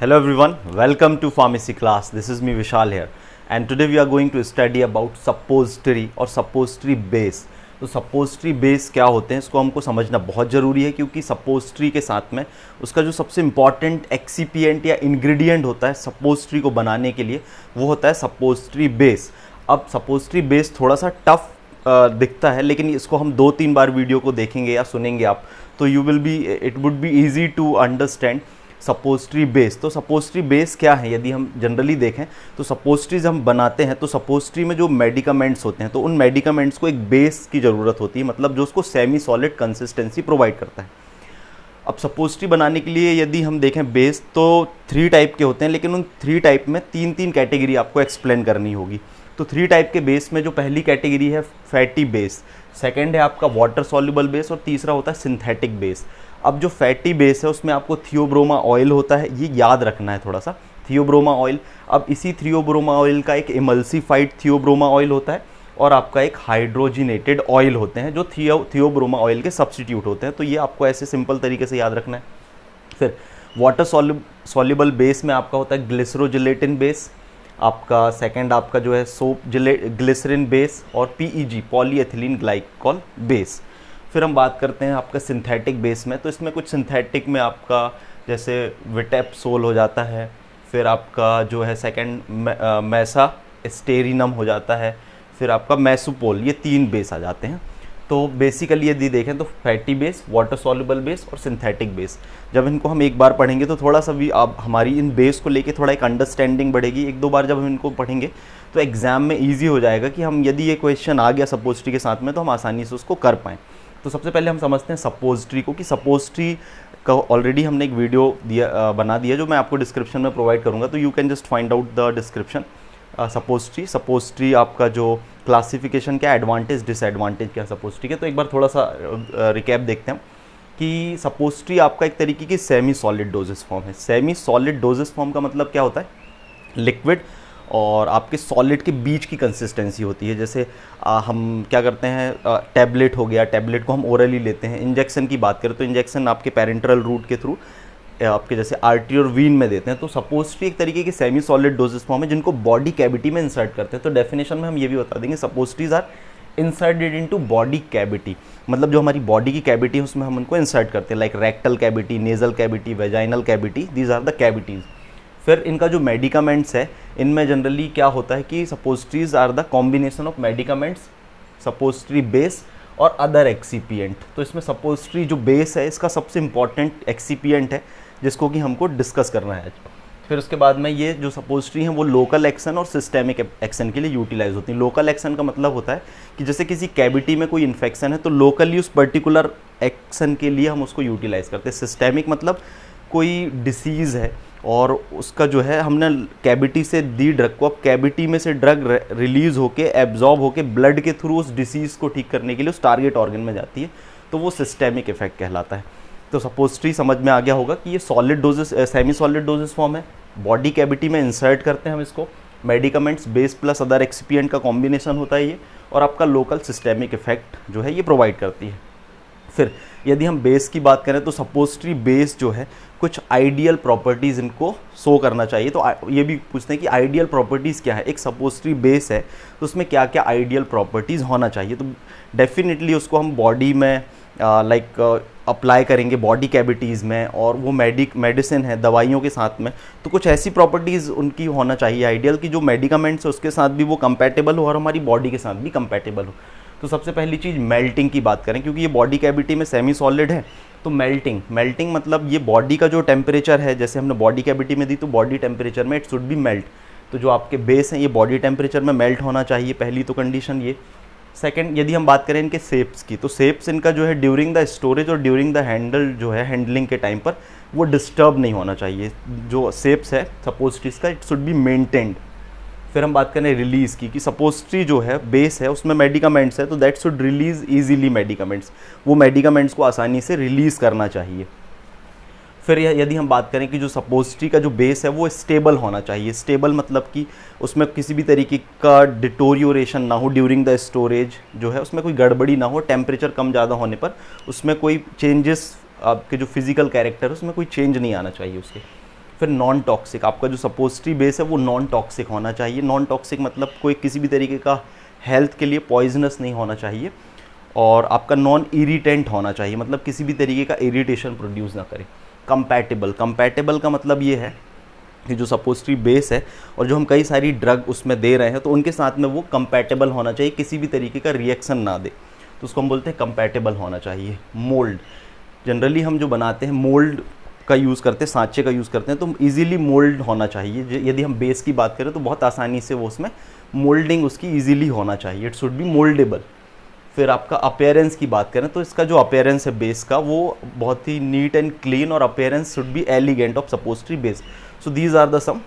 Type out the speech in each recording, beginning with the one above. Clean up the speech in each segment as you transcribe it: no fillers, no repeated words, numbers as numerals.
Hello everyone, welcome to pharmacy class. This is me Vishal here and today we are going to study about suppository और suppository base. तो suppository base क्या होते हैं इसको हमको समझना बहुत ज़रूरी है क्योंकि suppository के साथ में उसका जो सबसे इम्पॉर्टेंट एक्सीपिएंट या इंग्रेडिएंट होता है suppository को बनाने के लिए वो होता है suppository base. अब suppository base थोड़ा सा टफ दिखता है लेकिन इसको हम 2-3 बार वीडियो को देखेंगे या सुनेंगे आप तो it would be easy to understand suppository base. तो सपोजिटरी बेस क्या है यदि हम जनरली देखें तो सपोजिटरीज हम बनाते हैं तो सपोजिटरी में जो मेडिकामेंट्स होते हैं तो उन मेडिकामेंट्स को एक बेस की ज़रूरत होती है, मतलब जो उसको सेमी सॉलिड कंसिस्टेंसी प्रोवाइड करता है. अब सपोजिटरी बनाने के लिए यदि हम देखें बेस तो 3 टाइप के होते हैं लेकिन उन 3 टाइप में 3 कैटेगरी आपको एक्सप्लेन करनी होगी. तो 3 टाइप के बेस में जो पहली कैटेगरी है फैटी बेस, सेकेंड है आपका वाटर सॉल्युबल बेस और तीसरा होता है सिंथेटिक बेस. अब जो फैटी बेस है उसमें आपको थियोब्रोमा ऑयल होता है, ये याद रखना है थोड़ा सा, थियोब्रोमा ऑयल. अब इसी थियोब्रोमा ऑयल का एक इमल्सिफाइड थियोब्रोमा ऑयल होता है और आपका एक हाइड्रोजिनेटेड ऑयल होते हैं जो थियोब्रोमा ऑयल के सब्स्टिट्यूट होते हैं. तो ये आपको ऐसे सिंपल तरीके से याद रखना है. फिर वाटर सॉल्युबल बेस में आपका होता है ग्लिसरोजिलेटिन बेस, आपका सेकेंड आपका जो है सोप ग्लिसरिन बेस और पीईजी पॉलीएथिलीन ग्लाइकॉल बेस. फिर हम बात करते हैं आपका सिंथेटिक बेस में. तो इसमें कुछ सिंथेटिक में आपका जैसे विटेपसोल हो जाता है, फिर आपका जो है सेकंड मैसा स्टेरिनम हो जाता है, फिर आपका मैसुपोल, ये 3 बेस आ जाते हैं. तो बेसिकली यदि देखें तो fatty base, water soluble base और सिंथेटिक बेस, जब इनको हम एक बार पढ़ेंगे तो थोड़ा सा भी आप हमारी इन बेस को लेके थोड़ा एक अंडरस्टैंडिंग बढ़ेगी. 1-2 बार जब हम इनको पढ़ेंगे तो एग्ज़ाम में ईजी हो जाएगा कि हम यदि ये क्वेश्चन आ गया सपोजिटरी के साथ में तो हम आसानी से उसको कर पाएँ. तो सबसे पहले हम समझते हैं सपोजिटरी को कि सपोजिटरी का ऑलरेडी हमने एक वीडियो बना दिया जो मैं आपको डिस्क्रिप्शन में प्रोवाइड करूंगा, तो you can just find out the description. Suppository आपका जो क्लासिफिकेशन क्या, एडवांटेज डिसएडवांटेज क्या सपोजिटरी के, तो एक बार थोड़ा सा रिकैप देखते हैं कि सपोजिटरी आपका एक तरीके की सेमी सॉलिड डोजेस फॉर्म है. सेमी सॉलिड डोजेस फॉर्म का मतलब क्या होता है, लिक्विड और आपके सॉलिड के बीच की कंसिस्टेंसी होती है. जैसे हम क्या करते हैं, टैबलेट हो गया, टैबलेट को हम ओरली लेते हैं. इंजेक्शन की बात करें तो इंजेक्शन आपके पेरेंटरल रूट के थ्रू आपके जैसे आर्टरी और वीन में देते हैं. तो सपोजिटरी एक तरीके की सेमी सॉलिड डोजेस फॉर्म है जिनको बॉडी कैविटी में इंसर्ट करते हैं. तो डेफिनेशन में हम ये भी बता देंगे suppositories are inserted into body cavity, मतलब जो हमारी बॉडी की कैविटी है उसमें हम उनको इंसर्ट करते हैं, like rectal cavity, nasal cavity, vaginal cavity, these are the cavities. फिर इनका जो मेडिकामेंट्स है इनमें जनरली क्या होता है कि suppositories are the combination of medicaments, suppository base और अदर एक्सीपिएंट. तो इसमें सपोजिटरी जो बेस है इसका सबसे इम्पॉर्टेंट एक्सीपिएंट है जिसको कि हमको डिस्कस करना है आज. फिर उसके बाद में ये जो सपोजिटरी हैं वो लोकल एक्शन और सिस्टेमिक एक्शन के लिए यूटिलाइज होती हैं. लोकल एक्शन का मतलब होता है कि जैसे किसी कैविटी में कोई इन्फेक्शन है तो लोकली उस पर्टिकुलर एक्शन के लिए हम उसको यूटिलाइज करते हैं. सिस्टेमिक मतलब कोई डिसीज़ है और उसका जो है हमने कैविटी से दी ड्रग को, अब कैविटी में से ड्रग रिलीज़ होके एब्जॉर्ब होके ब्लड के थ्रू उस डिसीज़ को ठीक करने के लिए उस टारगेट ऑर्गन में जाती है, तो वो सिस्टेमिक इफेक्ट कहलाता है. तो सपोजिटरी समझ में आ गया होगा कि ये solid doses, semi solid doses form है, बॉडी कैविटी में इंसर्ट करते हैं हम इसको, medicaments base plus other excipient का कॉम्बिनेशन होता है ये, और आपका लोकल सिस्टेमिक इफेक्ट जो है ये प्रोवाइड करती है. फिर यदि हम बेस की बात करें तो सपोजिटरी बेस जो है कुछ आइडियल प्रॉपर्टीज़ इनको शो करना चाहिए. तो ये भी पूछते हैं कि आइडियल प्रॉपर्टीज़ क्या है, एक सपोजिटरी बेस है तो उसमें क्या क्या आइडियल प्रॉपर्टीज़ होना चाहिए. तो डेफिनेटली उसको हम बॉडी में अप्लाई करेंगे, बॉडी कैविटीज़ में, और वो मेडिसिन है दवाइयों के साथ में, तो कुछ ऐसी प्रॉपर्टीज़ उनकी होना चाहिए आइडियल कि जो मेडिकामेंट्स है उसके साथ भी वो कंपैटिबल हो और हमारी बॉडी के साथ भी कंपैटिबल हो. तो सबसे पहली चीज़ मेल्टिंग की बात करें, क्योंकि ये बॉडी कैविटी में सेमी सॉलिड है तो मेल्टिंग मतलब ये बॉडी का जो टेम्परेचर है, जैसे हमने बॉडी कैविटी में दी तो बॉडी टेम्परेचर में इट शुड बी मेल्ट. तो जो आपके बेस हैं ये बॉडी टेम्परेचर में मेल्ट होना चाहिए, पहली तो कंडीशन ये. सेकंड, यदि हम बात करें इनके शेप्स की, तो शेप्स इनका जो है ड्यूरिंग द स्टोरेज और ड्यूरिंग द हैंडलिंग के टाइम पर वो डिस्टर्ब नहीं होना चाहिए. जो शेप्स है सपोजिटरीज का इट शुड बी मेंटेन्ड. फिर हम बात करें रिलीज़ की, कि सपोजिटरी जो है बेस है उसमें मेडिकामेंट्स है तो that should release easily medicaments, वो मेडिकामेंट्स को आसानी से रिलीज़ करना चाहिए. फिर यदि हम बात करें कि जो सपोजिटरी का जो बेस है वो स्टेबल होना चाहिए. स्टेबल मतलब कि उसमें किसी भी तरीके का डिटोरियोरेशन ना हो ड्यूरिंग द स्टोरेज, जो है उसमें कोई गड़बड़ी ना हो, टेम्परेचर कम ज़्यादा होने पर उसमें कोई चेंजेस, आपके जो फिज़िकल कैरेक्टर है उसमें कोई चेंज नहीं आना चाहिए उसके. फिर नॉन टॉक्सिक, आपका जो सपोजिटरी बेस है वो नॉन टॉक्सिक होना चाहिए। नॉन टॉक्सिक मतलब कोई किसी भी तरीके का हेल्थ के लिए पॉइजनस नहीं होना चाहिए। और आपका नॉन इरिटेंट होना चाहिए, मतलब किसी भी तरीके का इरिटेशन प्रोड्यूस ना करे। कंपैटिबल, कंपैटिबल का मतलब ये है कि जो सपोजिटरी बेस है और जो हम कई सारी ड्रग उसमें दे रहे हैं तो उनके साथ में वो कंपैटिबल होना चाहिए, किसी भी तरीके का रिएक्शन ना दे, तो उसको हम बोलते हैं कंपैटिबल होना चाहिए। मोल्ड, जनरली हम जो बनाते हैं मोल्ड का यूज़ करते हैं, सांचे का यूज़ करते हैं, तो इजीली मोल्ड होना चाहिए। यदि हम बेस की बात करें तो बहुत आसानी से वो उसमें मोल्डिंग उसकी इजीली होना चाहिए, इट शुड बी मोल्डेबल। फिर आपका अपीयरेंस की बात करें तो इसका जो अपीयरेंस है बेस का वो बहुत ही नीट एंड क्लीन, और appearance should be elegant of suppository base. So these are the some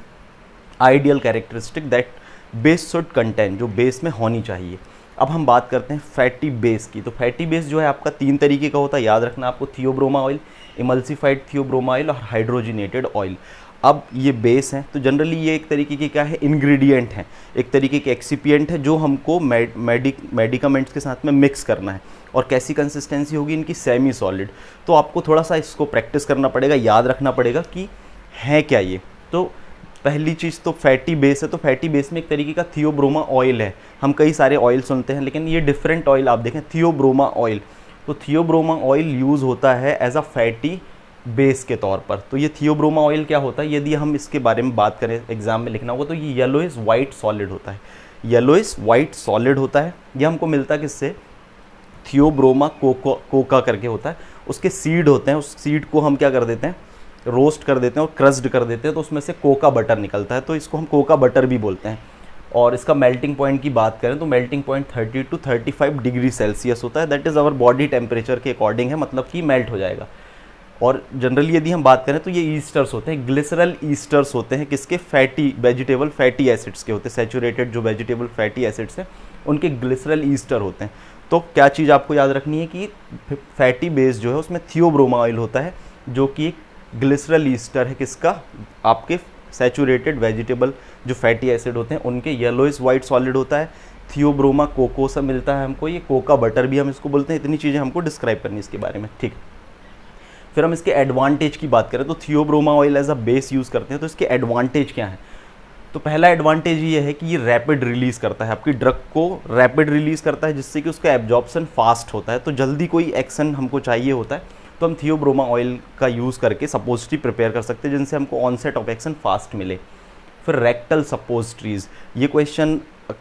ideal characteristic that base should contain, जो बेस में होनी चाहिए। अब हम बात करते हैं फैटी बेस की। तो फैटी बेस जो है आपका 3 तरीके का होता है, याद रखना आपको, Theobroma oil, emulsified theobroma oil और हाइड्रोजिनेटेड ऑयल। अब ये बेस हैं तो जनरली ये एक तरीके की क्या है, इंग्रेडिएंट हैं, एक तरीके के एक्सिपिएंट है जो हमको मेडिकामेंट्स के साथ में मिक्स करना है। और कैसी कंसिस्टेंसी होगी इनकी, सेमी सॉलिड। तो आपको थोड़ा सा इसको प्रैक्टिस करना पड़ेगा, याद रखना पड़ेगा कि है क्या ये। तो पहली चीज़ तो फैटी बेस है, तो फैटी बेस में एक तरीके का थियोब्रोमा ऑयल है। हम कई सारे ऑयल सुनते हैं लेकिन ये डिफरेंट ऑयल आप देखें, थियोब्रोमा ऑयल। तो थियोब्रोमा ऑयल यूज़ होता है एज अ फैटी बेस के तौर पर। तो ये थियोब्रोमा ऑयल क्या होता है, यदि हम इसके बारे में बात करें, एग्जाम में लिखना होगा, तो ये येलोइश वाइट सॉलिड होता है। येलोइश वाइट सॉलिड होता है। ये हमको मिलता है किससे, थियोब्रोमा कोका करके होता है, उसके सीड होते हैं। उस सीड को हम क्या कर देते हैं, रोस्ट कर देते हैं और क्रस्ड कर देते हैं, तो उसमें से कोका बटर निकलता है, तो इसको हम कोका बटर भी बोलते हैं। और इसका मेल्टिंग पॉइंट की बात करें तो melting point 30 to 35 degree Celsius होता है। That is our body temperature के अकॉर्डिंग है, मतलब कि मेल्ट हो जाएगा। और जनरली यदि हम बात करें तो ये ईस्टर्स होते हैं, ग्लिसरल ईस्टर्स होते हैं, किसके, फैटी वेजिटेबल फैटी एसिड्स के होते हैं। सैचुरेटेड जो वेजिटेबल फैटी एसिड्स हैं उनके ग्लिसरल ईस्टर होते हैं। तो क्या चीज़ आपको याद रखनी है कि फैटी बेस जो है उसमें थियोब्रोमा ऑयल होता है, जो कि एक ग्लिसरल ईस्टर है, किसका, आपके सैचुरेटेड वेजिटेबल जो फैटी एसिड होते हैं उनके। येलोइश वाइट सॉलिड होता है। थियोब्रोमा कोको से मिलता है हमको, ये कोका बटर भी हम इसको बोलते हैं। इतनी चीज़ें हमको डिस्क्राइब करनी इसके बारे में, ठीक। फिर हम इसके एडवांटेज की बात करें तो theobroma oil as a base use करते हैं, तो इसके एडवांटेज क्या है। तो पहला एडवांटेज ये है कि ये रैपिड रिलीज़ करता है, आपकी ड्रग को रैपिड रिलीज़ करता है, जिससे कि उसका एब्जॉर्प्शन फास्ट होता है। तो जल्दी कोई एक्शन हमको चाहिए होता है तो हम थियोब्रोमा ऑयल का यूज़ करके सपोजिटरी प्रिपेयर कर सकते हैं, जिनसे हमको ऑनसेट ऑफ एक्शन फास्ट मिले। फिर रेक्टल सपोजिटरीज, ये क्वेश्चन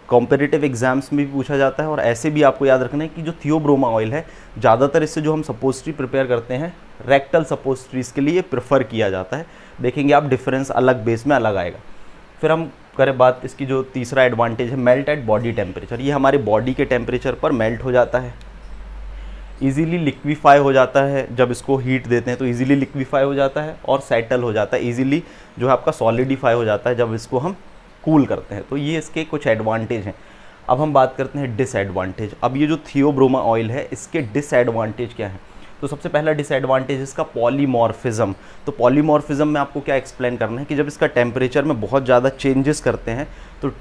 कॉम्पिटिटिव एग्जाम्स में भी पूछा जाता है, और ऐसे भी आपको याद रखना है कि जो थियोब्रोमा ऑयल है ज़्यादातर इससे जो हम सपोजिटरी प्रिपेयर करते हैं रेक्टल सपोजिटरीज के लिए प्रेफर किया जाता है। देखेंगे आप डिफरेंस अलग बेस में अलग आएगा। फिर हम करें बात इसकी, जो तीसरा एडवांटेज है, मेल्ट एट बॉडी टेम्परेचर। ये हमारे बॉडी के टेम्परेचर पर मेल्ट हो जाता है, इजीली लिक्विफाई हो जाता है। जब इसको हीट देते हैं तो इजीली लिक्विफाई हो जाता है और सेटल हो जाता है, इजीली जो है आपका सॉलिडिफाई हो जाता है जब इसको हम कूल करते हैं। तो ये इसके कुछ एडवांटेज हैं। अब हम बात करते हैं डिसएडवांटेज। अब ये जो थियोब्रोमा ऑयल है इसके डिसएडवांटेज क्या है। तो सबसे पहला डिसएडवांटेज इसका पॉलीमॉर्फिज्म। तो पॉलीमॉर्फिज्म में आपको क्या एक्सप्लेन करना है कि जब इसका टेम्परेचर में बहुत ज़्यादा चेंजेस करते हैं, तो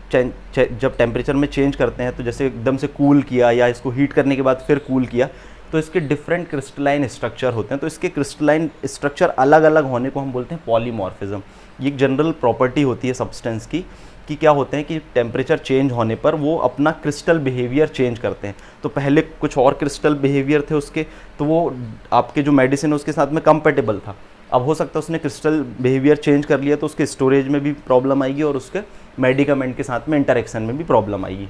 जब टेम्परेचर में चेंज करते हैं, तो जैसे एकदम से कूल किया या इसको हीट करने के बाद फिर कूल किया, तो इसके डिफरेंट क्रिस्टलाइन स्ट्रक्चर होते हैं। तो इसके क्रिस्टलाइन स्ट्रक्चर अलग अलग होने को हम बोलते हैं पॉलीमॉर्फिज्म। ये एक जनरल प्रॉपर्टी होती है सब्सटेंस की, कि क्या होते हैं कि टेम्परेचर चेंज होने पर वो अपना क्रिस्टल बिहेवियर चेंज करते हैं। तो पहले कुछ और क्रिस्टल बिहेवियर थे उसके, तो वो आपके जो मेडिसिन है उसके साथ में कंपेटेबल था। अब हो सकता है उसने क्रिस्टल बिहेवियर चेंज कर लिया तो उसके स्टोरेज में भी प्रॉब्लम आएगी और उसके मेडिकामेंट के साथ में इंटरेक्शन में भी प्रॉब्लम आएगी।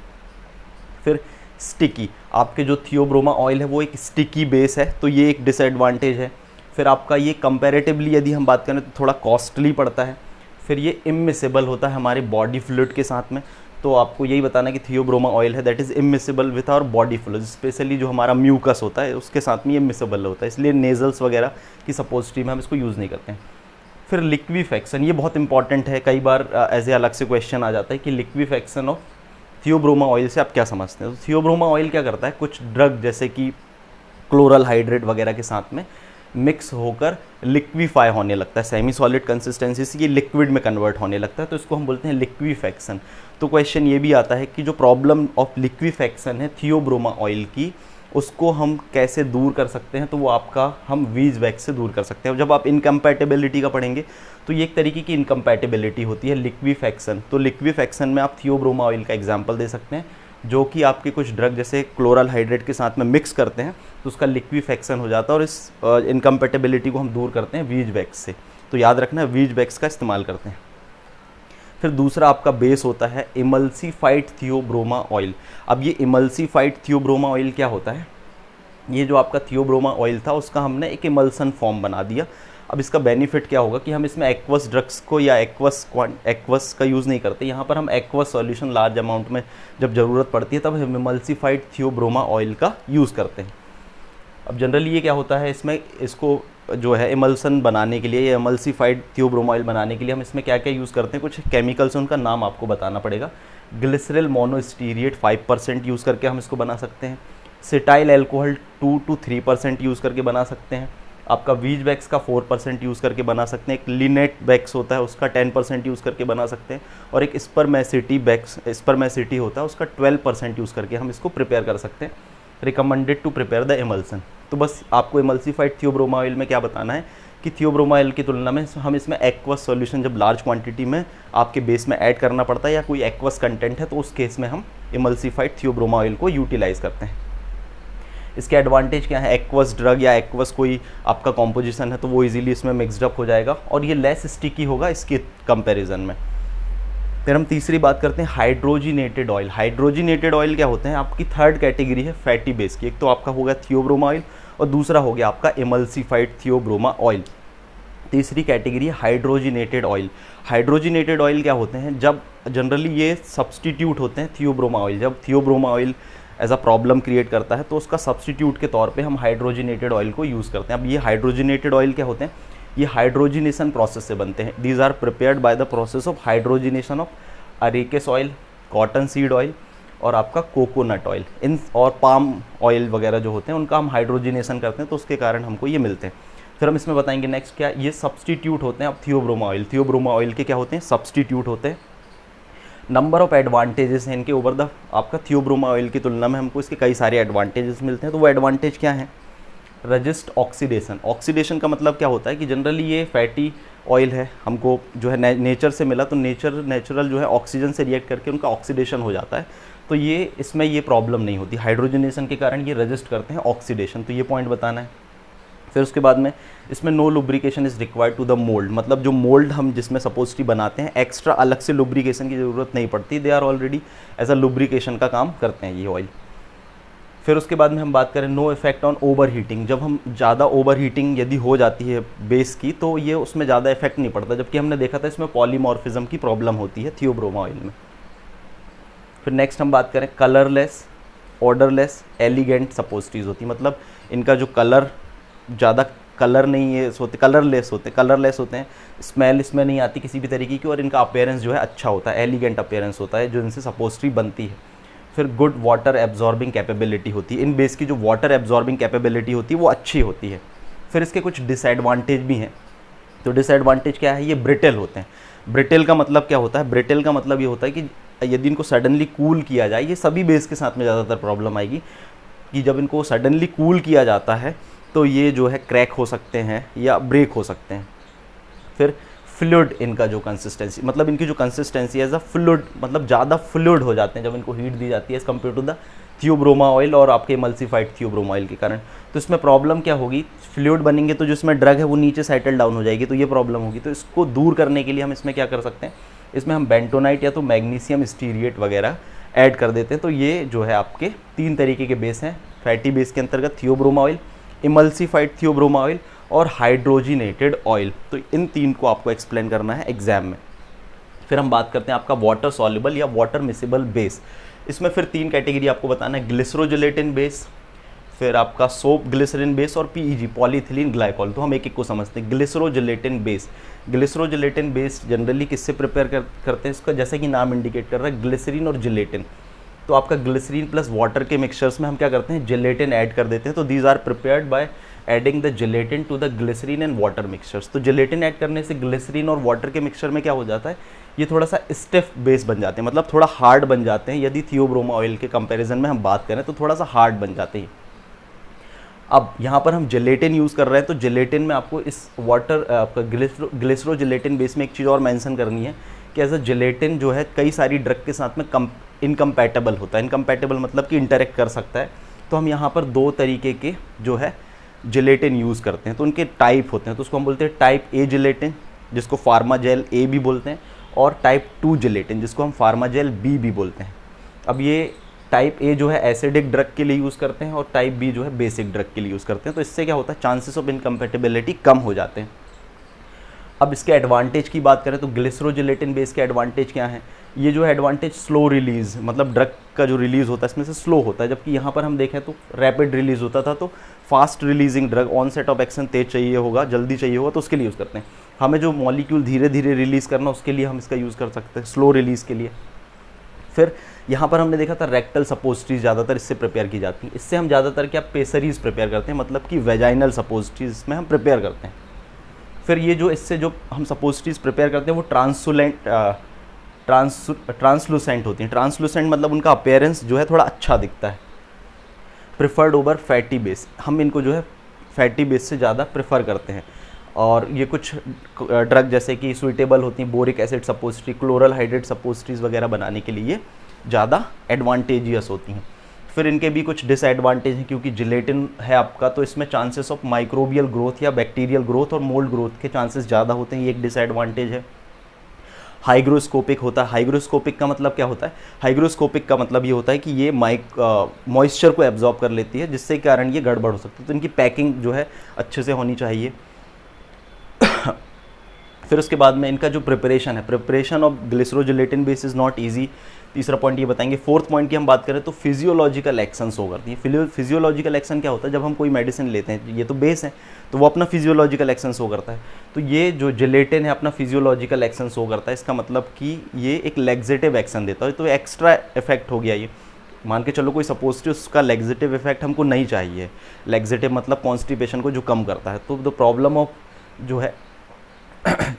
फिर स्टिकी, आपके जो थियोब्रोमा ऑयल है वो एक स्टिकी बेस है, तो ये एक डिसएडवांटेज है। फिर आपका ये कंपैरेटिवली यदि हम बात करें तो थोड़ा कॉस्टली पड़ता है। फिर ये इमिसिबल होता है हमारे बॉडी फ्लूइड के साथ में। तो आपको यही बताना कि थियोब्रोमा ऑयल है that is immiscible with our body fluid, specially जो हमारा म्यूकस होता है उसके साथ में ये इमिसिबल होता है, इसलिए नेजल्स वगैरह की सपोजिटरी में हम इसको यूज़ नहीं करते हैं। फिर लिक्विफेक्शन, ये बहुत इंपॉर्टेंट है, कई बार एज ए अलग से क्वेश्चन आ जाता है कि लिक्विफेक्शन ऑफ थियोब्रोमा ऑयल से आप क्या समझते हैं। तो थियोब्रोमा ऑयल क्या करता है, कुछ ड्रग जैसे कि क्लोरल हाइड्रेट वगैरह के साथ में मिक्स होकर लिक्विफाई होने लगता है, सेमी सॉलिड कंसिस्टेंसी से ये लिक्विड में कन्वर्ट होने लगता है, तो इसको हम बोलते हैं लिक्विफेक्शन। तो क्वेश्चन ये भी आता है कि जो प्रॉब्लम ऑफ लिक्विफेक्शन है थियोब्रोमा ऑयल की, उसको हम कैसे दूर कर सकते हैं, तो वो आपका हम बीजवैक्स से दूर कर सकते हैं। जब आप इनकम्पैटिबिलिटी का पढ़ेंगे तो ये एक तरीके की इनकम्पैटिबिलिटी होती है, लिक्विफेक्शन। तो लिक्विफेक्शन में आप थियोब्रोमा ऑयल का एग्जाम्पल दे सकते हैं, जो कि आपके कुछ ड्रग जैसे क्लोरल हाइड्रेट के साथ में मिक्स करते हैं तो उसका लिक्विफेक्शन हो जाता है, और इस इनकम्पैटिबिलिटी को हम दूर करते हैं बीजवैक्स से। तो याद रखना, बीजवैक्स का इस्तेमाल करते हैं। फिर दूसरा आपका बेस होता है इमल्सिफाइड थियोब्रोमा ऑयल। अब ये इमल्सिफाइड थियोब्रोमा ऑयल क्या होता है, ये जो आपका थियोब्रोमा ऑयल था उसका हमने एक इमल्सन फॉर्म बना दिया। अब इसका बेनिफिट क्या होगा कि हम इसमें एक्वस ड्रग्स को या एक्वस का यूज़ नहीं करते, यहाँ पर हम एक्वस सॉल्यूशन लार्ज अमाउंट में जब ज़रूरत पड़ती है तब हम इमल्सिफाइड थियोब्रोमा ऑयल का यूज़ करते हैं। अब जनरली ये क्या होता है, इसमें इसको जो है इमल्सन बनाने के लिए या इमल्सिफाइड थियोब्रोमा ऑयल बनाने के लिए हम इसमें क्या क्या यूज़ करते हैं, कुछ केमिकल्स उनका नाम आपको बताना पड़ेगा। ग्लिसरल मोनोस्टीरिएट 5% यूज़ करके हम इसको बना सकते हैं। सिटाइल एल्कोहल 2 to 3% यूज़ करके बना सकते हैं। आपका बीजवैक्स का 4% यूज़ करके बना सकते हैं। एक लिनेट वैक्स होता है उसका 10% यूज़ करके बना सकते हैं, और एक स्पर्मेसिटी होता है उसका 12% यूज़ करके हम इसको प्रिपेयर कर सकते हैं। Recommended to prepare the emulsion. तो बस आपको इमल्सिफाइड थियोब्रोमा ऑयल में क्या बताना है कि थियोब्रोमा ऑयल की तुलना में हम इसमें एक्वस सॉल्यूशन जब लार्ज क्वांटिटी में आपके बेस में ऐड करना पड़ता है या कोई एक्वस कंटेंट है तो उस केस में हम इमल्सिफाइड थियोब्रोमा ऑयल को यूटिलाइज करते हैं। इसके एडवांटेज क्या है, एक्वस ड्रग या एक्वस कोई आपका कॉम्पोजिशन है तो वो इजीली इसमें मिक्सड अप हो जाएगा और ये लेस स्टिकी होगा इसके कंपैरिजन में। फिर हम तीसरी बात करते हैं हाइड्रोजिनेटेड ऑयल। हाइड्रोजिनेटेड ऑयल क्या होते हैं, आपकी थर्ड कैटेगरी है फैटी बेस की। एक तो आपका होगा थियोब्रोमा ऑयल और दूसरा हो गया आपका इमल्सिफाइड थियोब्रोमा ऑयल। तीसरी कैटेगरी है हाइड्रोजिनेटेड ऑयल। हाइड्रोजिनेटेड ऑयल क्या होते हैं, जब जनरली ये सब्सटीट्यूट होते हैं थियोब्रोमा ऑयल। जब theobroma oil as a problem create करता है तो उसका सब्सटीट्यूट के तौर पे हम हाइड्रोजिनेटेड ऑयल को यूज़ करते हैं। अब ये हाइड्रोजिनेटेड ऑयल क्या होते हैं, ये हाइड्रोजिनेशन प्रोसेस से बनते हैं। These are prepared by the process of hydrogenation of arachis oil, cotton seed oil और आपका कोकोनट ऑयल, इन और पाम ऑयल वगैरह जो होते हैं उनका हम हाइड्रोजिनेशन करते हैं, तो उसके कारण हमको ये मिलते हैं। फिर हम इसमें बताएंगे नेक्स्ट क्या, ये सब्सटीट्यूट होते हैं। अब थियोब्रोमा ऑयल, थियोब्रोमा ऑयल के क्या होते हैं, सब्सटीट्यूट होते हैं। नंबर ऑफ एडवांटेजेस हैं इनके ओवर द आपका थियोब्रोमा ऑयल की तुलना में हमको इसके कई सारे एडवांटेजेस मिलते हैं। तो वो एडवांटेज क्या हैं, रजिस्ट ऑक्सीडेशन। ऑक्सीडेशन का मतलब क्या होता है कि जनरली ये फैटी ऑयल है, हमको जो है नेचर से मिला, तो नेचुरल जो है ऑक्सीजन से रिएक्ट करके उनका ऑक्सीडेशन हो जाता है, तो ये इसमें ये प्रॉब्लम नहीं होती। हाइड्रोजनेशन के कारण ये रजिस्ट करते हैं ऑक्सीडेशन, तो ये पॉइंट बताना है। फिर उसके बाद में इसमें no lubrication is required to the mould, मतलब जो मोल्ड हम जिसमें सपोजली बनाते हैं एक्स्ट्रा अलग से लुब्रिकेशन की ज़रूरत नहीं पड़ती, they are already as a lubrication का काम करते हैं ये ऑयल। फिर उसके बाद में हम बात करें no effect on over heating. जब हम ज़्यादा ओवर हीटिंग यदि हो जाती है बेस की तो ये उसमें ज़्यादा इफेक्ट नहीं पड़ता, जबकि हमने देखा था इसमें पॉलीमॉर्फिज्म की प्रॉब्लम होती है थियोब्रोमा ऑयल में। फिर नेक्स्ट हम बात करें कलरलेस, ऑर्डरलेस, एलिगेंट सपोजिटरीज होती, मतलब इनका जो कलर ज़्यादा कलर नहीं है होते, कलरलेस होते हैं, स्मेल इसमें नहीं आती किसी भी तरीके की, और इनका अपीयरेंस जो है अच्छा होता है, एलिगेंट अपीयरेंस होता है जो इनसे सपोजिटरी बनती है। फिर गुड वाटर एब्जॉर्बिंग कैपेबिलिटी होती है, इन बेस की जो वाटर एब्जॉर्बिंग कैपेबिलिटी होती है वो अच्छी होती है। फिर इसके कुछ डिसएडवांटेज भी हैं। तो डिसएडवांटेज क्या है, ये ब्रिटेल होते हैं। ब्रिटेल का मतलब क्या होता है, ब्रिटेल का मतलब ये होता है कि यदि इनको सडनली कूल किया जाए, ये सभी बेस के साथ में ज़्यादातर प्रॉब्लम आएगी कि जब इनको सडनली कूल किया जाता है तो ये जो है क्रैक हो सकते हैं या ब्रेक हो सकते हैं। फिर फ्लूइड, इनका जो कंसिस्टेंसी, मतलब इनकी जो कंसिस्टेंसी एज अ फ्लूइड, मतलब ज़्यादा फ्लूइड हो जाते हैं जब इनको हीट दी जाती है as compare to the theobroma oil और आपके इमल्सिफाइड थियोब्रोमा ऑयल के कारण। तो इसमें प्रॉब्लम क्या होगी, फ्लूइड बनेंगे तो जो इसमें ड्रग है वो नीचे सेटल डाउन हो जाएगी, तो ये प्रॉब्लम होगी। तो इसको दूर करने के लिए हम इसमें क्या कर सकते हैं, इसमें हम बेंटोनाइट या तो मैग्नीशियम स्टीरिएट वगैरह ऐड कर देते हैं। तो ये जो है आपके 3 तरीके के बेस हैं फैटी बेस के अंतर्गत, Theobroma oil, emulsified theobroma oil और हाइड्रोजिनेटेड ऑयल। तो इन 3 को आपको एक्सप्लेन करना है एग्जाम में। फिर हम बात करते हैं आपका वाटर सॉल्युबल या वाटर मिसिबल बेस। इसमें फिर 3 कैटेगरी आपको बताना है, ग्लिसरोजिलेटिन बेस, फिर आपका सोप ग्लिसरीन बेस और पीईजी पॉलीथिलीन ग्लाइकॉल। तो हम एक एक को समझते हैं। ग्लिसरोजिलेटिन बेस, ग्लिसरोजिलेटिन बेस जनरली किससे प्रिपेयर करते हैं, इसका जैसे कि नाम इंडिकेट कर रहा है ग्लिसरीन और जिलेटिन। तो आपका ग्लिसरीन प्लस वाटर के मिक्सचर्स में हम क्या करते हैं, जिलेटिन ऐड कर देते हैं। तो these are prepared by adding the gelatin to the glycerine and water mixtures. तो जिलेटिन ऐड करने से ग्लिसरीन और वाटर के मिक्सचर में क्या हो जाता है, ये थोड़ा सा स्टिफ बेस बन जाते हैं, मतलब थोड़ा हार्ड बन जाते हैं। यदि थियोब्रोमा ऑयल के कंपैरिजन में हम बात करें तो थोड़ा सा हार्ड बन जाते हैं। अब यहाँ पर हम जेलेटिन यूज़ कर रहे हैं, तो जेलेटिन में आपको इस वाटर आपका ग्लिसरो जेलेटिन बेस में एक चीज़ और मेंशन करनी है कि एज अ जेलेटिन जो है कई सारी ड्रग के साथ में इनकम्पैटिबल होता है। इनकम्पैटिबल मतलब कि इंटरेक्ट कर सकता है। तो हम यहाँ पर दो तरीके के जो है जेलेटिन यूज़ करते हैं, तो उनके टाइप होते हैं। तो उसको हम बोलते हैं टाइप ए जेलेटिन, जिसको फार्माजेल ए भी बोलते हैं, और टाइप 2 जेलेटिन, जिसको हम फार्माजेल बी भी बोलते हैं। अब ये टाइप ए जो है एसिडिक ड्रग के लिए यूज़ करते हैं और टाइप बी जो है बेसिक ड्रग के लिए यूज़ करते हैं। तो इससे क्या होता है, चांसेस ऑफ इनकम्पैटिबिलिटी कम हो जाते हैं। अब इसके एडवांटेज की बात करें तो ग्लिसरोजिलेटिन बेस के एडवांटेज क्या हैं। ये जो है एडवांटेज स्लो रिलीज़, मतलब ड्रग का जो रिलीज़ होता है इसमें से स्लो होता है, जबकि यहाँ पर हम देखें तो रैपिड रिलीज़ होता था। तो fast releasing drug, onset of action तेज चाहिए होगा, जल्दी चाहिए होगा, तो उसके लिए यूज़ करते हैं। हमें जो मॉलिक्यूल धीरे धीरे रिलीज़ करना, उसके लिए हम इसका यूज़ कर सकते हैं, स्लो रिलीज़ के लिए। फिर यहाँ पर हमने देखा था रेक्टल सपोजिटरीज ज़्यादातर इससे प्रिपेयर की जाती हैं। इससे हम ज़्यादातर क्या पेसरीज प्रिपेयर करते हैं, मतलब कि वेजाइनल सपोजिटरीज इसमें हम प्रिपेयर करते हैं। फिर ये जो इससे जो हम सपोजिटरीज प्रिपेयर करते हैं वो ट्रांसलूसेंट होती हैं। ट्रांसलूसेंट मतलब उनका अपीयरेंस जो है थोड़ा अच्छा दिखता है। प्रिफर्ड ओवर फैटी बेस, हम इनको जो है फैटी बेस से ज़्यादा प्रेफर करते हैं। और ये कुछ ड्रग जैसे कि सुइटेबल होती हैं, boric acid suppository, chloral hydrate suppositories वगैरह बनाने के लिए ज़्यादा एडवांटेजियस होती हैं। फिर इनके भी कुछ डिसएडवांटेज हैं, क्योंकि जिलेटिन है आपका, तो इसमें चांसेस ऑफ माइक्रोबियल ग्रोथ या बैक्टीरियल ग्रोथ और मोल्ड ग्रोथ के चांसेस ज़्यादा होते हैं, ये एक डिसएडवांटेज है। हाइग्रोस्कोपिक होता है। हाइग्रोस्कोपिक का मतलब क्या होता है, हाइग्रोस्कोपिक का मतलब ये होता है कि ये मॉइस्चर को एब्जॉर्ब कर लेती है, जिससे कारण ये गड़बड़ हो सकती है। तो इनकी पैकिंग जो है अच्छे से होनी चाहिए। फिर उसके बाद में इनका जो प्रिपरेशन है, preparation of glycerogelatin base is not easy. तीसरा पॉइंट ये बताएंगे। फोर्थ पॉइंट की हम बात करें तो फिजियोलॉजिकल एक्शन शो करती है। फिजियोलॉजिकल एक्शन क्या होता है, जब हम कोई मेडिसिन लेते हैं, ये तो बेस है, तो वो अपना फिजियोलॉजिकल एक्शन शो करता है। तो ये जो जिलेटिन है अपना फिजियोलॉजिकल एक्शन शो करता है, इसका मतलब कि ये एक लेग्जेटिव एक्शन देता है। तो एक्स्ट्रा इफेक्ट हो गया ये, मान के चलो कोई सपोज उसका लेग्जेटिव इफेक्ट हमको नहीं चाहिए। लेग्जेटिव मतलब कॉन्स्टिपेशन को जो कम करता है, तो द प्रॉब्लम ऑफ जो है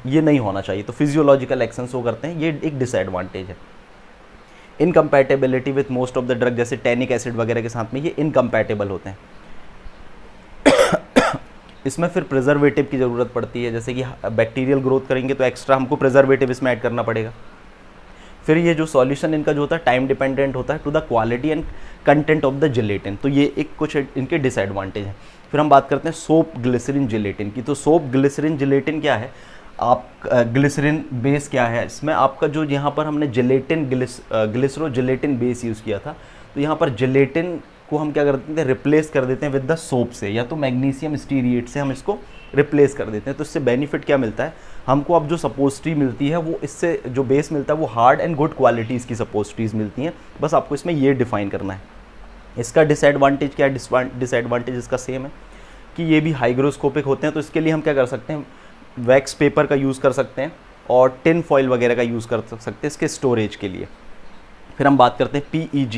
ये नहीं होना चाहिए। तो फिजियोलॉजिकल एक्शन शो करते हैं, ये एक डिसएडवांटेज है। Incompatibility with most of the drug, जैसे टैनिक एसिड वगैरह के साथ में ये इनकम्पैटिबल होते हैं। इसमें फिर प्रिजर्वेटिव की ज़रूरत पड़ती है, जैसे कि बैक्टीरियल ग्रोथ करेंगे तो एक्स्ट्रा हमको प्रिजर्वेटिव इसमें ऐड करना पड़ेगा। फिर ये जो सॉल्यूशन इनका जो होता है टाइम डिपेंडेंट होता है to the quality and content of the gelatin, तो ये एक कुछ इनके डिसएडवांटेज हैं। फिर हम बात करते हैं सोप ग्लिसरीन जिलेटिन की। तो सोप ग्लिसरीन जिलेटिन क्या है, आप ग्लिसरीन बेस क्या है, इसमें आपका जो यहाँ पर हमने जिलेटिन ग्लिसरो जिलेटिन बेस यूज़ किया था, तो यहाँ पर जिलेटिन को हम क्या कर देते हैं, रिप्लेस कर देते हैं विद द सोप से, या तो मैग्नीशियम स्टीरिएट से हम इसको रिप्लेस कर देते हैं। तो इससे बेनिफिट क्या मिलता है हमको, अब जो सपोजिटरी मिलती है वो इससे जो बेस मिलता है वो हार्ड एंड गुड क्वालिटीज़ की सपोजिटरीज मिलती हैं। बस आपको इसमें ये डिफाइन करना है। इसका डिसएडवांटेज क्या है, डिसएडवांटेज इसका सेम है कि ये भी हाइग्रोस्कोपिक होते हैं। तो इसके लिए हम क्या कर सकते हैं, वैक्स पेपर का यूज़ कर सकते हैं और टिन फॉइल वगैरह का यूज़ कर सकते हैं इसके स्टोरेज के लिए। फिर हम बात करते हैं PEG,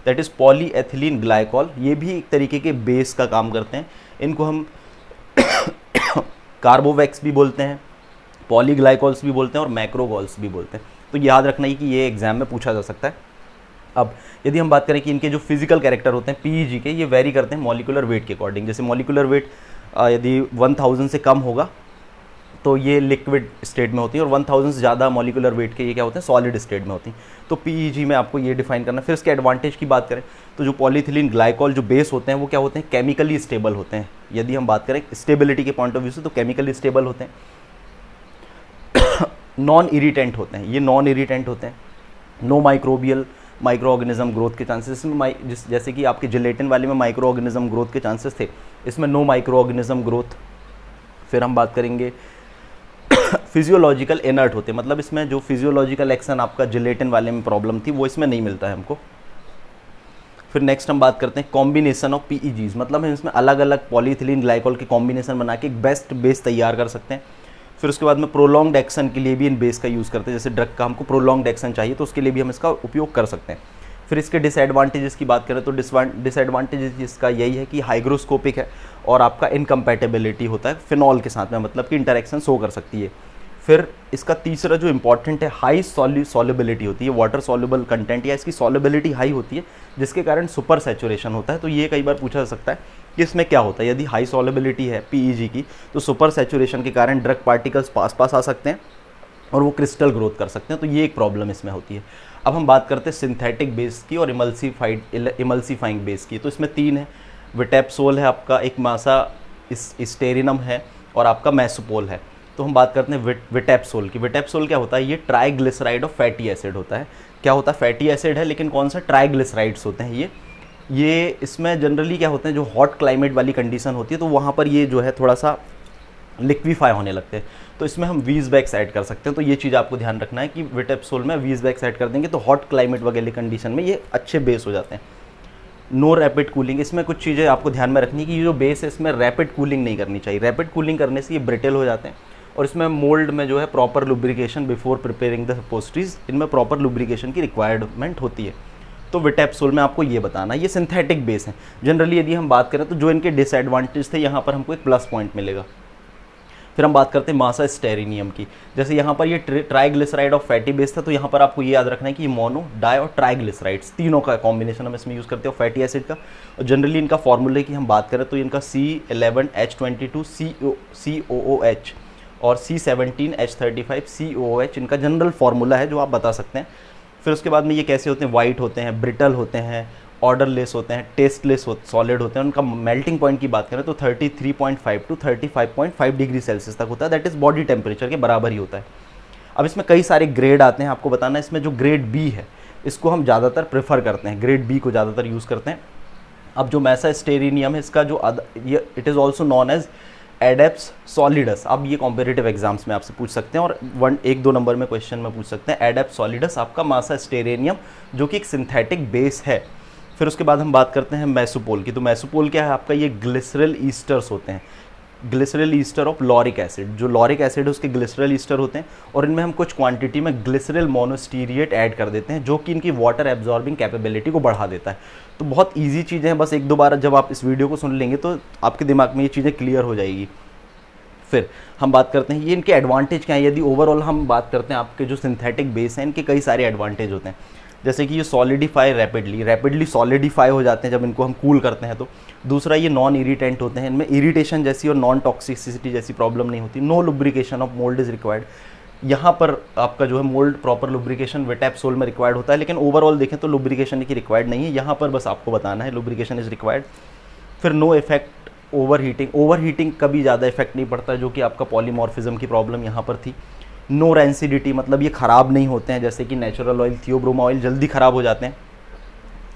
that is polyethylene glycol. ये भी एक तरीके के बेस का काम करते हैं। इनको हम कार्बोवैक्स भी बोलते हैं, पॉलीग्लाइकॉल्स भी बोलते हैं और मैक्रोगॉल्स भी बोलते हैं। तो याद रखना ही कि ये एग्जाम में पूछा जा सकता है। अब यदि हम बात करें कि इनके जो फिजिकल कैरेक्टर होते हैं PEG के, ये वेरी करते हैं मॉलिकुलर वेट के अकॉर्डिंग। जैसे मॉलिकुलर वेट यदि 1000 से कम होगा तो ये लिक्विड स्टेट में होती है, और 1000 से ज़्यादा मॉलिकुलर वेट के ये क्या होते हैं, सॉलिड स्टेट में होती हैं। तो PEG में आपको ये डिफाइन करना है। फिर इसके एडवांटेज की बात करें तो जो पॉलीथिलीन ग्लाइकॉल जो बेस होते हैं वो क्या होते हैं, केमिकली स्टेबल होते हैं। यदि हम बात करें स्टेबिलिटी के पॉइंट ऑफ व्यू से तो केमिकली स्टेबल होते हैं। नॉन इरिटेंट होते हैं, ये नॉन इरिटेंट होते हैं। No microbial micro organism growth के चांसेस इसमें जैसे कि आपके जिलेटिन वाले में माइक्रो ऑर्गेनिज्म ग्रोथ के चांसेस थे, इसमें नो माइक्रो ऑर्गेनिज्म ग्रोथ। फिर हम बात करेंगे फिजियोलॉजिकल इनर्ट होते हैं, मतलब इसमें जो फिजियोलॉजिकल एक्शन आपका जिलेटिन वाले में प्रॉब्लम थी वो इसमें नहीं मिलता है हमको। फिर नेक्स्ट हम बात करते हैं कॉम्बिनेशन ऑफ PEGs, मतलब हम इसमें अलग अलग पॉलीथिलीन ग्लाइकॉल के कॉम्बिनेशन बना के एक बेस्ट बेस तैयार कर सकते हैं। फिर उसके बाद में प्रोलॉन्ग्ड एक्शन के लिए भी इन बेस का यूज़ करते हैं, जैसे ड्रग का हमको प्रोलॉन्ग्ड एक्शन चाहिए तो उसके लिए भी हम इसका उपयोग कर सकते हैं। फिर इसके डिसएडवांटेजेस की बात करें तो डिसएडवांटेजेस इसका यही है कि हाइग्रोस्कोपिक है और आपका इनकम्पैटिबिलिटी होता है फिनॉल के साथ में, मतलब कि इंटरेक्शन शो कर सकती है। फिर इसका तीसरा जो इंपॉर्टेंट है, हाई सॉल्युबिलिटी होती है, वाटर सॉल्युबल कंटेंट या इसकी सॉल्युबिलिटी हाई होती है, जिसके कारण सुपर सैचुरेशन होता है। तो ये कई बार पूछा जा सकता है कि इसमें क्या होता है। यदि हाई सॉलेबिलिटी है PEG की तो सुपर सैचुरेशन के कारण ड्रग पार्टिकल्स पास आ सकते हैं और वो क्रिस्टल ग्रोथ कर सकते हैं, तो ये एक प्रॉब्लम इसमें होती है। अब हम बात करते हैं सिंथेटिक बेस की और इमल्सीफाइंग बेस की। तो इसमें 3 है, विटेप्सोल है आपका, एक मासा स्टेरिनम है और आपका मैसोपोल है। तो हम बात करते हैं विटेप्सोल की। विटेप्सोल क्या होता है, ये ट्राइग्लिसराइड ऑफ फैटी एसिड होता है। क्या होता है, फैटी एसिड है लेकिन कौन सा, ट्राइग्लिसराइड्स होते हैं ये इसमें जनरली क्या होते हैं, जो हॉट क्लाइमेट वाली कंडीशन होती है तो वहाँ पर ये जो है थोड़ा सा लिक्विफाई होने लगते हैं, तो इसमें हम वीजबैक्स ऐड कर सकते हैं। तो ये चीज़ आपको ध्यान रखना है कि विटेप्सोल में वीजबैक्स ऐड कर देंगे तो हॉट क्लाइमेट वगैरह कंडीशन में ये अच्छे बेस हो जाते हैं। नो रैपिड कूलिंग, इसमें कुछ चीज़ें आपको ध्यान में रखनी है कि ये जो बेस है इसमें रैपिड कूलिंग नहीं करनी चाहिए। रैपिड कूलिंग करने से ये ब्रिटल हो जाते हैं और इसमें मोल्ड में जो है proper lubrication before preparing the suppositories, इनमें प्रॉपर लुब्रिकेशन की रिक्वायरमेंट होती है। तो विटेप्सोल में आपको ये बताना, ये सिंथेटिक बेस है। जनरली यदि हम बात करें तो जो इनके डिसएडवांटेज थे यहाँ पर हमको एक प्लस पॉइंट मिलेगा। फिर हम बात करते हैं मासा स्टेरिनियम की। जैसे यहाँ पर ये ट्राइग्लिसराइड ऑफ फैटी बेस था, तो यहाँ पर आपको ये याद रखना है कि ये मोनो, डाई और ट्राइग्लिसराइड्स तीनों का कॉम्बिनेशन हम इसमें यूज़ करते हैं फैटी एसिड का। और जनरली इनका फॉर्मूले की हम बात करें तो इनका C11H22COOH और C17H35COOH इनका जनरल फार्मूला है जो आप बता सकते हैं। फिर उसके बाद में ये कैसे होते हैं, वाइट होते हैं, ब्रिटल होते हैं, ऑर्डरलेस होते हैं, टेस्टलेस सॉलिड होते हैं। उनका मेल्टिंग पॉइंट की बात करें तो 33.5 टू 35.5 डिग्री सेल्सियस तक होता है, दैट इज़ बॉडी टेम्परेचर के बराबर ही होता है। अब इसमें कई सारे ग्रेड आते हैं, आपको बताना है। इसमें जो ग्रेड बी है इसको हम ज़्यादातर प्रेफर करते हैं, ग्रेड बी को ज़्यादातर यूज़ करते हैं। अब जो मैसा स्टेरिनियम है इसका जो it is also known as adeps solidus. अब ये कॉम्पिटिटिव एग्जाम्स में आपसे पूछ सकते हैं और 1-2 नंबर में क्वेश्चन में पूछ सकते हैं। एडेप्स सॉलिडस आपका मासा स्टेरेनियम जो कि एक सिंथेटिक बेस है। फिर उसके बाद हम बात करते हैं मैसोपोल की। तो मैसोपोल क्या है आपका, ये ग्लिसरल ईस्टर्स होते हैं, glycerol ester of lauric acid. जो लॉरिक एसिड है उसके ग्लिसरल ईस्टर होते हैं और इनमें हम कुछ क्वांटिटी में ग्लिसरल मोनोस्टीरिएट ऐड कर देते हैं जो कि इनकी वाटर एब्जॉर्बिंग कैपेबिलिटी को बढ़ा देता है। तो बहुत ईजी चीज़ें हैं, बस 1-2 बार जब आप इस वीडियो को सुन लेंगे तो आपके दिमाग में ये चीज़ें क्लियर हो जाएगी। फिर हम बात करते हैं ये इनके एडवांटेज क्या है। यदि ओवरऑल हम बात करते हैं आपके जो सिंथेटिक बेस हैं इनके कई सारे एडवांटेज होते हैं, जैसे कि ये सॉलिडिफाई रैपिडली सॉलिडिफाई हो जाते हैं जब इनको हम कूल करते हैं तो। दूसरा, ये नॉन इरिटेंट होते हैं, इनमें इरिटेशन जैसी और नॉन टॉक्सिसिटी जैसी प्रॉब्लम नहीं होती। No lubrication of mould is required. यहाँ पर आपका जो है मोल्ड प्रॉपर लुब्रिकेशन विटेप्सोल में रिक्वायर्ड होता है, लेकिन ओवरऑल देखें तो लुब्रिकेशन की रिक्वायर्ड नहीं है। यहाँ पर बस आपको बताना है लुब्रिकेशन इज़ रिक्वायर्ड। फिर नो इफेक्ट ओवर हीटिंग कभी ज़्यादा इफेक्ट नहीं पड़ता, जो कि आपका पॉलीमॉर्फिज्म की प्रॉब्लम यहाँ पर थी। नो रैंसिडिटी, मतलब ये ख़राब नहीं होते हैं, जैसे कि नेचुरल ऑयल, थियोब्रोमा ऑयल जल्दी ख़राब हो जाते हैं।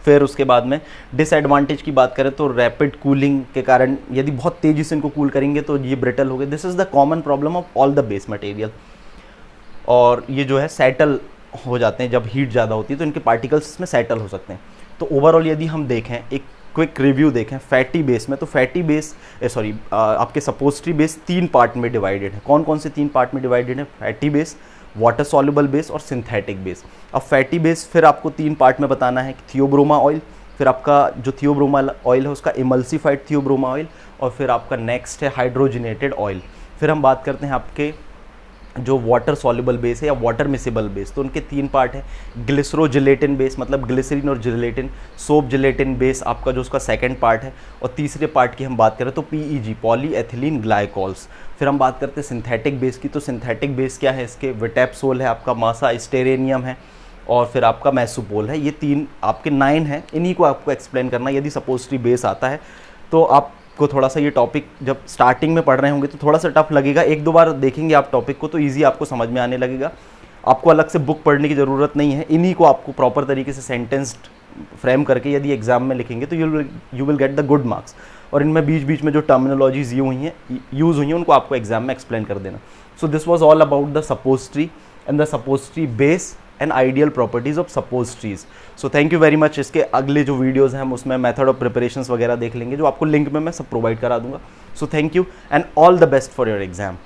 फिर उसके बाद में डिसएडवांटेज की बात करें तो रैपिड कूलिंग के कारण यदि बहुत तेज़ी से इनको कूल करेंगे तो ये ब्रिटल हो गए। This is the common problem of all the base material. और ये जो है सेटल हो जाते हैं, जब हीट ज़्यादा होती है तो इनके पार्टिकल्स इसमें सेटल हो सकते हैं। तो ओवरऑल यदि हम देखें, एक क्विक रिव्यू देखें फैटी बेस में, तो फैटी बेस आपके सपोस्ट्री बेस 3 पार्ट में डिवाइडेड है। कौन कौन से 3 पार्ट में डिवाइडेड है? Fatty base, water soluble base और सिंथेटिक बेस। अब फैटी बेस फिर आपको 3 पार्ट में बताना है, थियोब्रोमा ऑयल, फिर आपका जो थियोब्रोमा ऑयल है उसका इमल्सिफाइड थियोब्रोमा ऑयल, और फिर आपका नेक्स्ट है हाइड्रोजनेटेड ऑयल। फिर हम बात करते हैं आपके जो वाटर सॉल्युबल बेस है या वाटर मिसिबल बेस, तो उनके 3 पार्ट है। ग्लिसरोजिलेटिन बेस, मतलब ग्लिसरीन और जिलेटिन, सोप जिलेटिन बेस आपका जो उसका सेकंड पार्ट है, और तीसरे पार्ट की हम बात करें तो PEG, पॉली एथिलीन ग्लाइकॉल्स। फिर हम बात करते हैं सिंथेटिक बेस की। तो सिंथेटिक बेस क्या है इसके? विटेप्सोल है आपका, मासा स्टेरेनियम है और फिर आपका मैसोपोल है। ये 3 आपके 9 हैं, इन्हीं को आपको एक्सप्लेन करना। यदि सपोस्ट्री बेस आता है तो आप को थोड़ा सा ये टॉपिक जब स्टार्टिंग में पढ़ रहे होंगे तो थोड़ा सा टफ लगेगा। 1-2 बार देखेंगे आप टॉपिक को तो इजी आपको समझ में आने लगेगा। आपको अलग से बुक पढ़ने की ज़रूरत नहीं है, इन्हीं को आपको प्रॉपर तरीके से सेंटेंस्ड फ्रेम करके यदि एग्जाम में लिखेंगे तो you will get the good marks. और इनमें बीच बीच में जो टर्मिनोलॉजीज यूज़ हुई हैं उनको आपको एग्जाम में एक्सप्लेन कर देना। So this was all about the suppository and the suppository base and ideal properties of suppositories. So thank you very much. इसके अगले जो वीडियोज़ हैं हम उसमें मेथड ऑफ प्रिपरेशंस वगैरह देख लेंगे, जो आपको लिंक में मैं सब प्रोवाइड करा दूंगा। सो thank you and all the best for your exam.